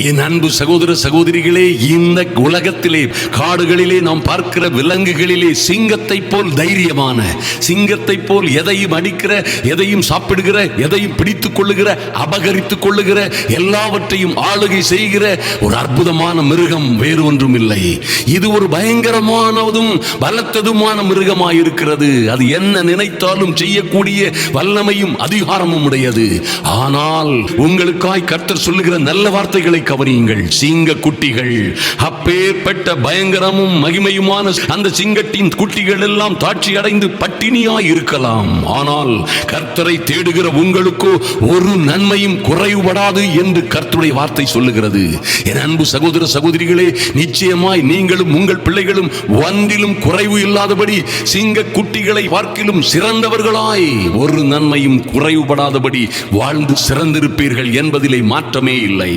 என் அன்பு சகோதர சகோதரிகளே, இந்த உலகத்திலே காடுகளிலே நாம் பார்க்கிற விலங்குகளிலே சிங்கத்தை போல் தைரியமான, சிங்கத்தை போல் எதையும் அடிக்கிற, எதையும் சாப்பிடுகிற, எதையும் பிடித்துக் கொள்ளுகிற, அபகரித்துக் கொள்ளுகிற, எல்லாவற்றையும் ஆளுகை செய்கிற ஒரு அற்புதமான மிருகம் வேறு ஒன்றும் இல்லை. இது ஒரு பயங்கரமானதும் பலத்ததுமான மிருகமாயிருக்கிறது. அது என்ன நினைத்தாலும் செய்யக்கூடிய வல்லமையும் அதிகாரமும் உடையது. ஆனால் உங்களுக்காய் கர்த்தர் சொல்லுகிற நல்ல வார்த்தைகளை கவனியுங்கள். சிங்க குட்டிகள், அப்பேற்பட்ட பயங்கரமும் மகிமையுமான அந்த சிங்கத்தின் குட்டிகள் எல்லாம் தாட்சி அடைந்து பட்டினியாய் இருக்கலாம். ஆனால் கர்த்தரை தேடுகிற உங்களுக்கோ ஒரு நன்மையும் குறைவுபடாது என்று கர்த்தருடைய வார்த்தை சொல்லுகிறது. என் அன்பு சகோதர சகோதரிகளே, நிச்சயமாய் நீங்களும் உங்கள் பிள்ளைகளும் ஒன்றிலும் குறைவு இல்லாதபடி சிங்க குட்டிகளை பார்க்கிலும் சிறந்தவர்களாய் ஒரு நன்மையும் குறைவுபடாதபடி வாழ்ந்து சிறந்திருப்பீர்கள் என்பதிலே மாற்றமே இல்லை.